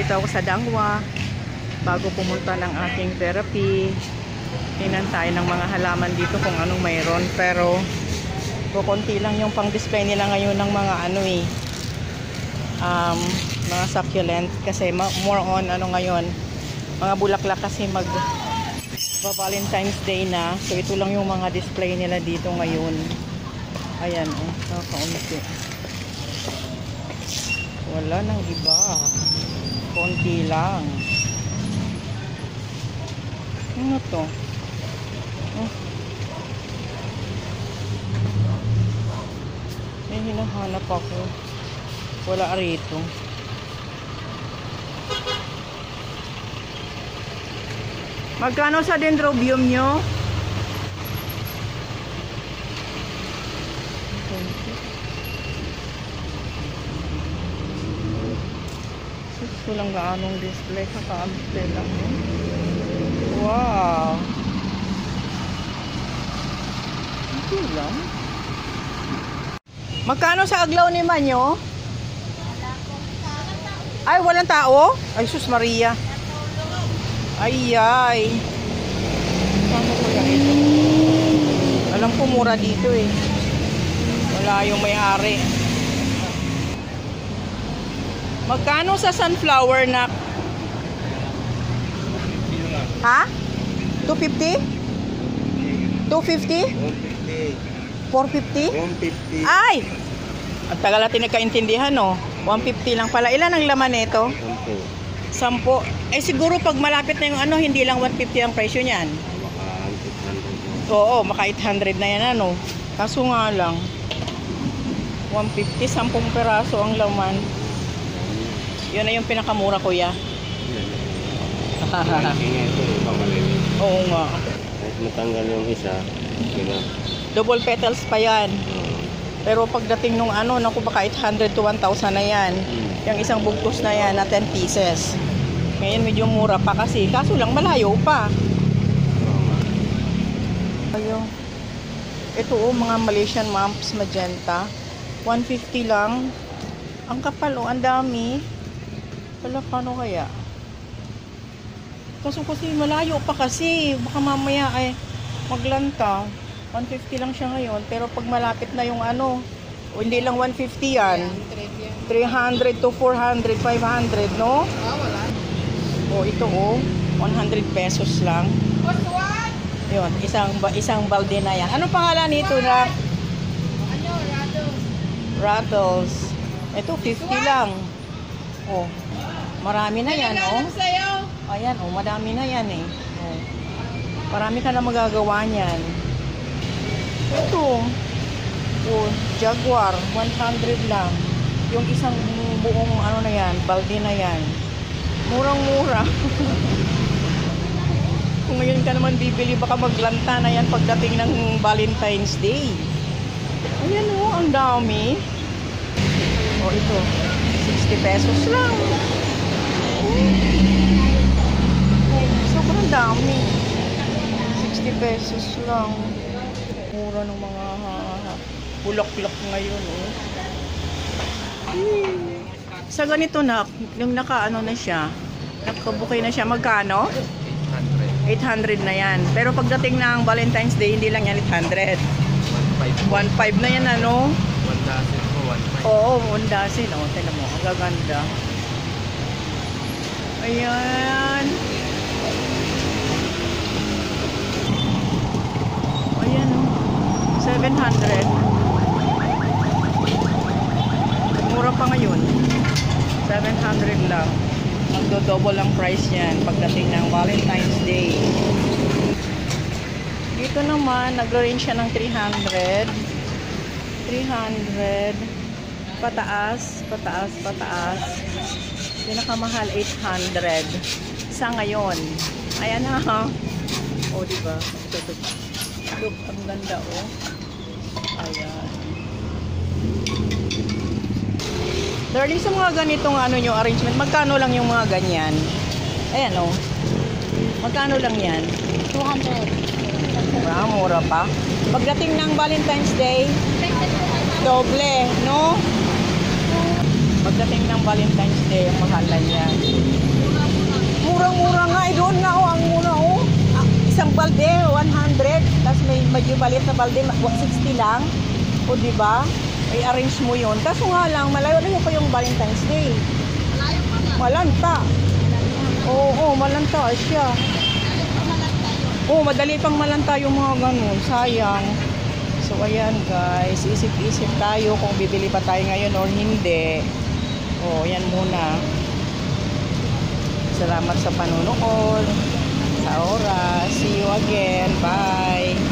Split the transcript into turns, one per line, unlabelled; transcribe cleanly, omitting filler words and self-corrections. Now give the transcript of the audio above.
Nandito ako sa Dangwa bago pumunta ng aking therapy. Tingnan tayo ng mga halaman dito kung anong mayroon. Pero kukunti lang yung pang-display nila ngayon ng mga mga succulent. Kasi more on ngayon, mga bulaklak kasi Valentine's Day na. So ito lang yung mga display nila dito ngayon. Ayan, nakaunti. Wala nang iba. Konti lang. Ano to? May hinahanap ako. Wala rito. Magkano sa dendrobium nyo? Walang gaanong display, kakaamte lang. Wow! Ito lang. Magkano sa aglaw ni Manyo? Ay, walang tao? Ay, sus Maria. Ay. Paano kaya ito? Alam ko mura dito eh. Wala yung may-ari. Magkano sa sunflower na? Ha? 250? 250? 450?
150.
Ay! Ang tagal natin nagkaintindihan, no? 150 lang pala. Ilan ang laman nito? 10. Eh siguro pag malapit na yung hindi lang 150 ang presyo niyan. Oo, maka 800 na yan Kaso nga lang 150, 10 peraso ang laman. Yun na yung pinakamura, kuya. Oo nga.
Kahit matanggal yung isa,
double petals pa yan. Pero pagdating nung naku, baka 800 to 1,000 na yan. Yung isang bugtos na yan na 10 pieces. Ngayon medyo mura pa kasi. Kaso lang malayo pa. Ayun. Ito mga Malaysian Mumps Magenta. 150 lang. Ang kapal ang dami. Wala paano kaya? Kaso kasi malayo pa kasi. Baka mamaya ay maglanta. 150 lang siya ngayon. Pero pag malapit na yung hindi lang 150 yan. 300 to 400, 500, no?
Wala.
Ito 100 pesos lang. Yun, isang balde na yan. Anong pangalan nito na? Rattles. Ito 50 lang. Marami na yan, Ayan, madami na yan eh. Marami ka na magagawa niyan. Ito. Jaguar, 100 lang. Yung isang buong na yan, balde na yan. Murang-mura. Kung ngayon ka naman bibili, baka maglanta na yan pagdating ng Valentine's Day. Ayan ang dami. Ito, 60 pesos lang. Sobrang dami. 60 pesos lang. Mura ng mga bulak-bulak ngayon, Sa ganito yung na siya, nakabukay na siya, magkano? 800 na yan. Pero pagdating ng Valentine's Day, hindi lang yan 800. 1.5 na yan,
1 dozen po, 1.5.
Oo, 1 dozen. Tignan mo, ang gaganda. Ayan. Ayan, 700. Mura pa ngayon. 700 lang. Magdo-double ang price niyan pagdating ng Valentine's Day. Dito naman, nag-range siya ng 300. Pataas. Pinakamahal 800 sa ngayon. Ayan na. Diba? Look, ang ganda Ayan. Darling, sa mga ganitong nyo arrangement, magkano lang yung mga ganyan? Ayan Magkano lang yan?
200.
Mura pa. Pagdating ng Valentine's Day, doble, no? Pagdating ng Valentine's Day, ang mahal na niya. Murang-mura nga, doon nga ang mura isang balde, 100, tapos may medyo maliit na balde, 60 lang. O diba? May arrange mo yun. Kaso nga lang, malayo-layo pa yung Valentine's Day. Malanta. Oo, malanta siya. Oo, madali pang malanta yung mga ganun. Sayang. So, ayan guys. Isip-isip tayo kung bibili pa tayo ngayon or hindi. Oo, yan muna. Salamat sa panunood. Sa oras. See you again. Bye.